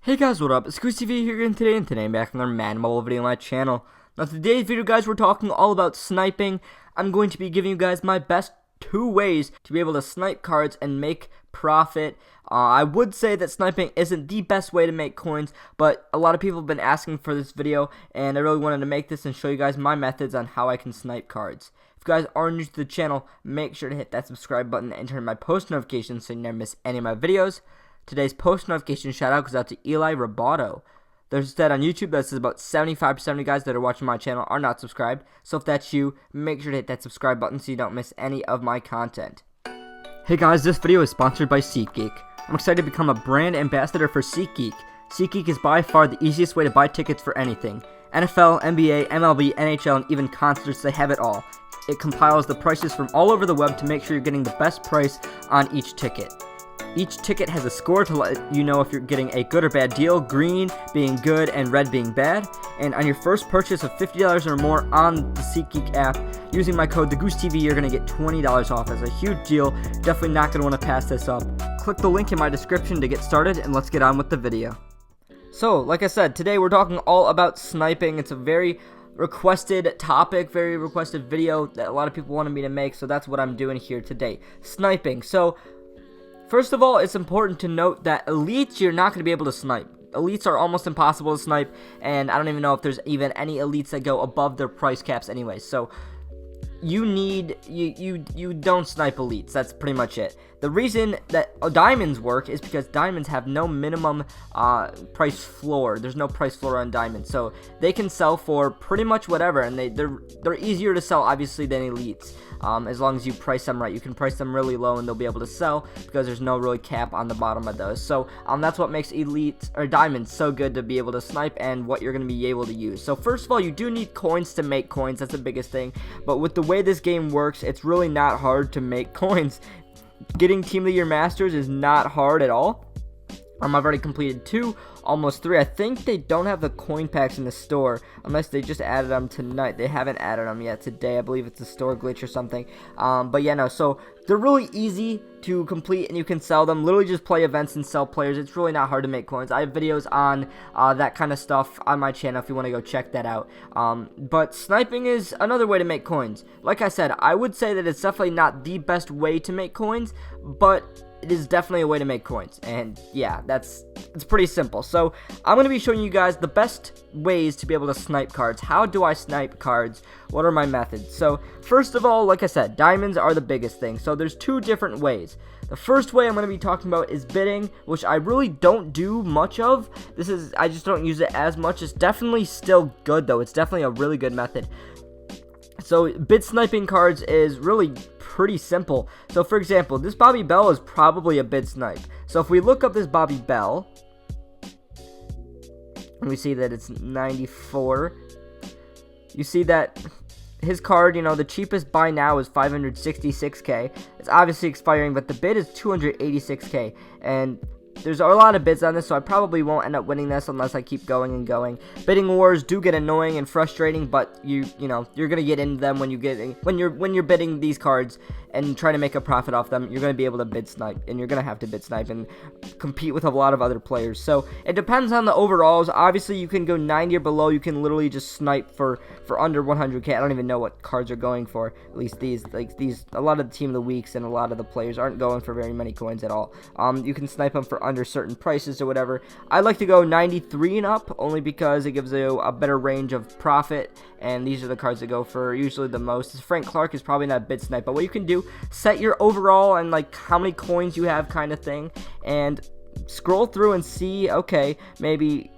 Hey guys, what up? It's TV here again today, and today I'm back on another Madden mobile video on my channel. Now today's video, guys, we're talking all about sniping. I'm going to be giving you guys my best 2 ways to be able to snipe cards and make profit. I would say that sniping isn't the best way to make coins, but a lot of people have been asking for this video, and I really wanted to make this and show you guys my methods on how I can snipe cards. If you guys are new to the channel, make sure to hit that subscribe button and turn on my post notifications so you never miss any of my videos. Today's post notification shout out goes out to Eli Roboto. There's a stat on YouTube that says about 75% of you guys that are watching my channel are not subscribed. So if that's you, make sure to hit that subscribe button so you don't miss any of my content. Hey guys, this video is sponsored by SeatGeek. I'm excited to become a brand ambassador for SeatGeek. SeatGeek is by far the easiest way to buy tickets for anything. NFL, NBA, MLB, NHL, and even concerts, they have it all. It compiles the prices from all over the web to make sure you're getting the best price on each ticket. Each ticket has a score to let you know if you're getting a good or bad deal, green being good and red being bad. And on your first purchase of $50 or more on the SeatGeek app, using my code TheGooseTV, you're going to get $20 off. That's a huge deal. Definitely not going to want to pass this up. Click the link in my description to get started, and let's get on with the video. So, like I said, today we're talking all about sniping. It's a very requested topic, very requested video that a lot of people wanted me to make, so that's what I'm doing here today. Sniping. So, first of all, it's important to note that elites, you're not going to be able to snipe. Elites are almost impossible to snipe, and I don't even know if there's even any elites that go above their price caps anyway. So you don't snipe elites. That's pretty much it. The reason that diamonds work is because diamonds have no minimum price floor. There's no price floor on diamonds, so they can sell for pretty much whatever, and they're easier to sell obviously than elites. As long as you price them right, you can price them really low and they'll be able to sell because there's no really cap on the bottom of those. So that's what makes elites or diamonds so good to be able to snipe and what you're going to be able to use. So first of all, you do need coins to make coins. That's the biggest thing. But with the way this game works, it's really not hard to make coins. Getting Team of the Year Masters is not hard at all. I've already completed 2, almost 3. I think they don't have the coin packs in the store unless they just added them tonight. They haven't added them yet today. I believe it's a store glitch or something. But yeah, no. So they're really easy to complete and you can sell them. Literally just play events and sell players. It's really not hard to make coins. I have videos on that kind of stuff on my channel if you want to go check that out. But sniping is another way to make coins. Like I said, I would say that it's definitely not the best way to make coins, but it is definitely a way to make coins, and yeah, it's pretty simple. So I'm going to be showing you guys the best ways to be able to snipe cards. How do I snipe cards? What are my methods? So first of all, like I said, diamonds are the biggest thing. So there's 2 different ways. The first way I'm going to be talking about is bidding, which I really don't do much of. I just don't use it as much. It's definitely still good though. It's definitely a really good method. So bid sniping cards is really pretty simple. So for example, this Bobby Bell is probably a bid snipe. So if we look up this Bobby Bell, and we see that it's 94, you see that his card, the cheapest buy now is 566k. It's obviously expiring, but the bid is 286k, and there's a lot of bids on this, so I probably won't end up winning this unless I keep going and going. Bidding wars do get annoying and frustrating, but you're gonna get into them when you're bidding these cards and trying to make a profit off them. You're gonna be able to bid snipe, and you're gonna have to bid snipe and compete with a lot of other players. So it depends on the overalls. Obviously, you can go 90 or below. You can literally just snipe for under 100k. I don't even know what cards are going for. At least these, a lot of the Team of the Weeks and a lot of the players aren't going for very many coins at all. You can snipe them for under certain prices or whatever. I like to go 93 and up only because it gives you a better range of profit, and these are the cards that go for usually the most. Frank Clark is probably not a bid snipe, but what you can do, set your overall and how many coins you have kind of thing, and scroll through and see, okay, maybe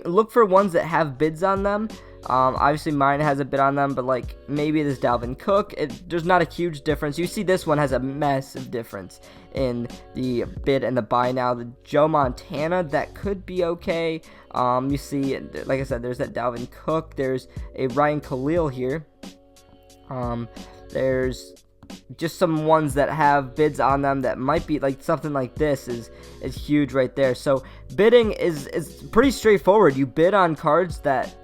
look for ones that have bids on them. Obviously mine has a bid on them, but maybe this Dalvin Cook, there's not a huge difference. You see this one has a massive difference in the bid and the buy now. The Joe Montana, that could be okay. You see, like I said, there's that Dalvin Cook. There's a Ryan Khalil here. There's just some ones that have bids on them that might be something like this is huge right there. So bidding is pretty straightforward. You bid on cards that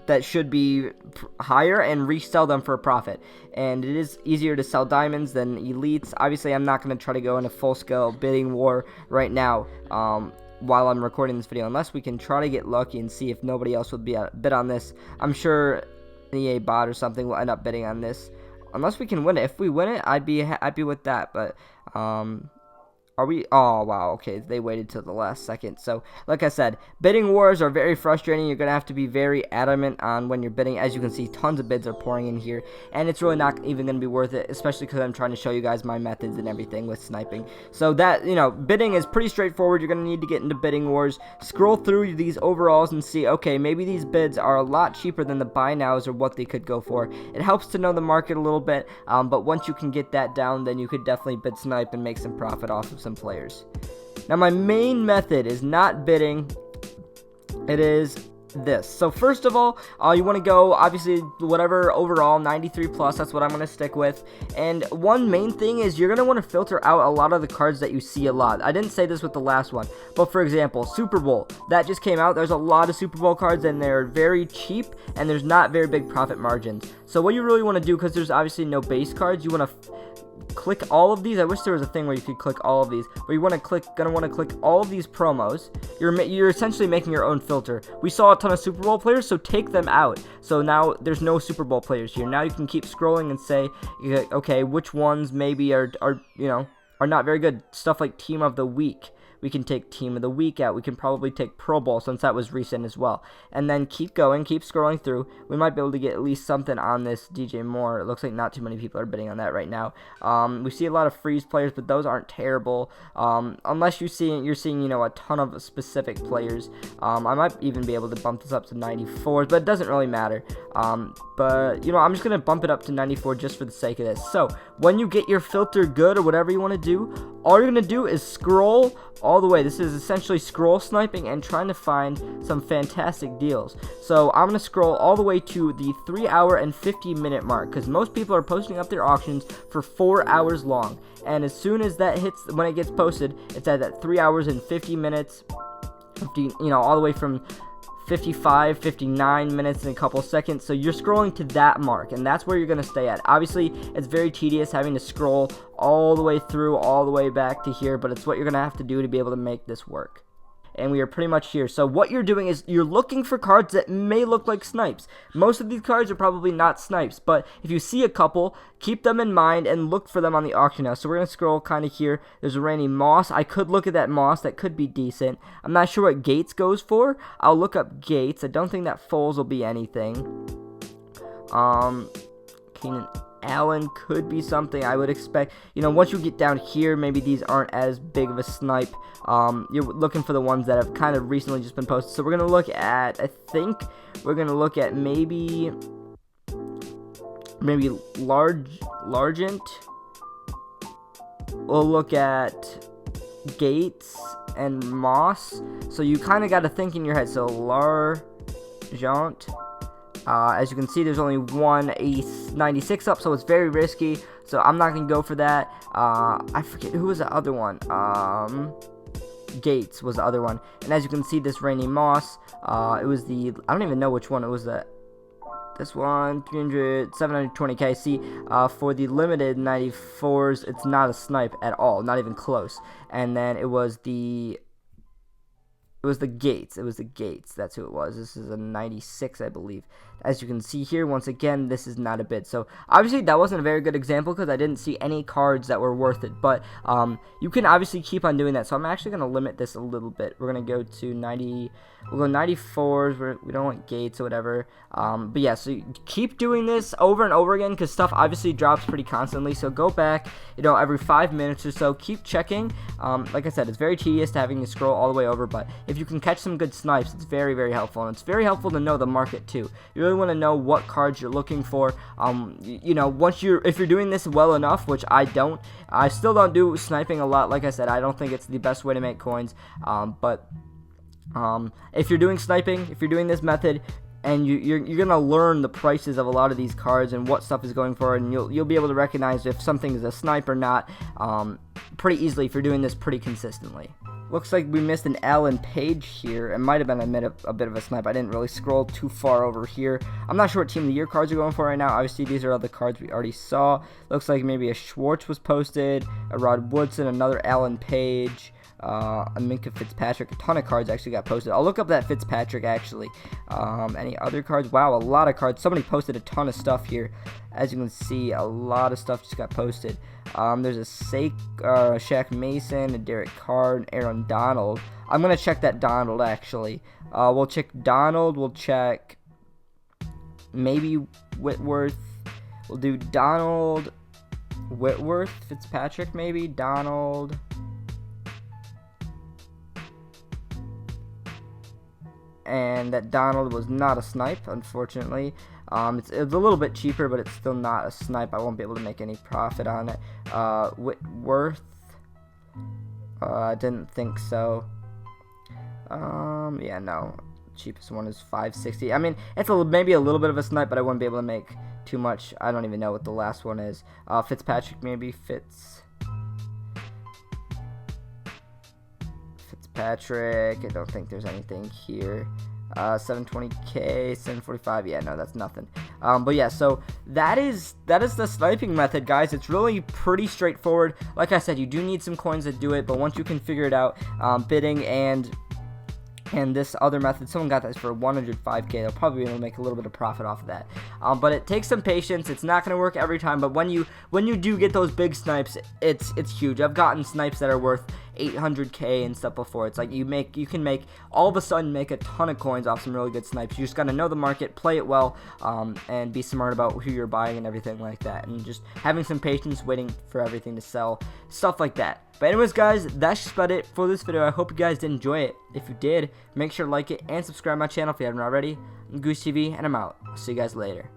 that should be higher and resell them for a profit. And it is easier to sell diamonds than elites. Obviously, I'm not going to try to go in a full-scale bidding war right now. while I'm recording this video, unless we can try to get lucky and see if nobody else would bid on this. I'm sure an EA bot or something will end up bidding on this, unless we can win it. If we win it, I'd be happy with that. But are we? Oh, wow. Okay, they waited till the last second. So, like I said, bidding wars are very frustrating. You're going to have to be very adamant on when you're bidding. As you can see, tons of bids are pouring in here, and it's really not even going to be worth it, especially because I'm trying to show you guys my methods and everything with sniping. So that, bidding is pretty straightforward. You're going to need to get into bidding wars, scroll through these overalls and see, okay, maybe these bids are a lot cheaper than the buy nows or what they could go for. It helps to know the market a little bit, but once you can get that down, then you could definitely bid snipe and make some profit off of some players. Now, my main method is not bidding. It is this. So first of all, you want to go, obviously, whatever overall 93 plus, that's what I'm going to stick with. And one main thing is you're going to want to filter out a lot of the cards that you see a lot. I didn't say this with the last one, but for example, Super Bowl, that just came out. There's a lot of Super Bowl cards, and they're very cheap, and there's not very big profit margins. So what you really want to do, because there's obviously no base cards, you want to click all of these. I wish there was a thing where you could click all of these, but you want to click all of these promos. You're essentially making your own filter. We saw a ton of Super Bowl players, so take them out. So now there's no Super Bowl players here. Now you can keep scrolling and say, okay, which ones maybe are not very good. Stuff like Team of the Week. We can take Team of the Week out. We can probably take Pro Bowl, since that was recent as well. And then keep going, keep scrolling through. We might be able to get at least something on this DJ Moore. It looks like not too many people are bidding on that right now. We see a lot of freeze players, but those aren't terrible. Unless you're seeing a ton of specific players. I might even be able to bump this up to 94s, but it doesn't really matter. But I'm just gonna bump it up to 94 just for the sake of this. So when you get your filter good or whatever you want to do, all you're gonna do is scroll all the way. This is essentially scroll sniping and trying to find some fantastic deals. So I'm going to scroll all the way to the 3 hour and 50 minute mark, because most people are posting up their auctions for 4 hours long. And as soon as that hits, when it gets posted, it's at that 3 hours and 50 minutes, all the way from 55, 59 minutes and a couple seconds. So you're scrolling to that mark, and that's where you're going to stay at. Obviously, it's very tedious having to scroll all the way through, all the way back to here, but it's what you're going to have to do to be able to make this work. And we are pretty much here. So what you're doing is you're looking for cards that may look like snipes. Most of these cards are probably not snipes, but if you see a couple, keep them in mind and look for them on the auction house. So we're going to scroll kind of here. There's a Randy Moss. I could look at that Moss. That could be decent. I'm not sure what Gates goes for. I'll look up Gates. I don't think that Foles will be anything. Keenan Allen could be something I would expect. Once you get down here, maybe these aren't as big of a snipe. You're looking for the ones that have kind of recently just been posted. So we're going to look at, I think we're going to look at maybe Largent. We'll look at Gates and Moss. So you kind of got to think in your head. So Largent. As you can see, there's only one 96 up, so it's very risky. So I'm not going to go for that. I forget who was the other one. Gates was the other one. And as you can see, this Randy Moss, it was I don't even know which one it was. This one, 720k. See, for the limited 94s, it's not a snipe at all, not even close. And then it was the Gates. It was the Gates. That's who it was. This is a 96, I believe. As you can see here, once again, this is not a bid. So, obviously, that wasn't a very good example because I didn't see any cards that were worth it. But, you can obviously keep on doing that. So, I'm actually going to limit this a little bit. We're going to go to 90. We'll go 94s. We don't want Gates or whatever. But, yeah, so you keep doing this over and over again because stuff obviously drops pretty constantly. So, go back, every 5 minutes or so. Keep checking. Like I said, it's very tedious to having to scroll all the way over. But if you can catch some good snipes, it's very, very helpful. And it's very helpful to know the market, too. You really want to know what cards you're looking for. If you're doing this well enough, which I still don't do sniping a lot. Like I said, I don't think it's the best way to make coins. But if you're doing sniping, if you're doing this method, and you're gonna learn the prices of a lot of these cards and what stuff is going for, and you'll be able to recognize if something is a snipe or not pretty easily if you're doing this pretty consistently. Looks like we missed an Alan Page here. It might have been a bit of a snipe. I didn't really scroll too far over here. I'm not sure what Team of the Year cards are going for right now. Obviously, these are all the cards we already saw. Looks like maybe a Schwartz was posted, a Rod Woodson, another Alan Page. Minka Fitzpatrick. A ton of cards actually got posted. I'll look up that Fitzpatrick actually. Any other cards? Wow, a lot of cards. Somebody posted a ton of stuff here. As you can see, a lot of stuff just got posted. There's a Shaq Mason, a Derek Carr, and Aaron Donald. I'm going to check that Donald, actually. We'll check Donald. We'll check maybe Whitworth. We'll do Donald, Whitworth, Fitzpatrick, maybe. Donald. And that Donald was not a snipe, unfortunately. It's a little bit cheaper, but it's still not a snipe. I won't be able to make any profit on it. Whitworth, I didn't think so. Yeah, no. Cheapest one is $5.60. I mean, it's maybe a little bit of a snipe, but I wouldn't be able to make too much. I don't even know what the last one is. Fitzpatrick, maybe. Fitzpatrick. I don't think there's anything here. 720k, 745. Yeah, no, that's nothing. But yeah, so that is the sniping method, guys. It's really pretty straightforward. Like I said, you do need some coins to do it, but once you can figure it out, bidding and this other method, someone got this for 105k. They'll probably be able to make a little bit of profit off of that. But it takes some patience. It's not going to work every time, but when you do get those big snipes, it's huge. I've gotten snipes that are worth 800k and stuff before. It's like you can make all of a sudden make a ton of coins off some really good snipes. You just got to know the market, play it well, and be smart about who you're buying and everything like that, and just having some patience, waiting for everything to sell, stuff like that. But anyways, guys, that's just about it for this video. I hope you guys did enjoy it. If you did, make sure to like it and subscribe to my channel if you haven't already. I'm Goose TV, and I'm out. I'll see you guys later.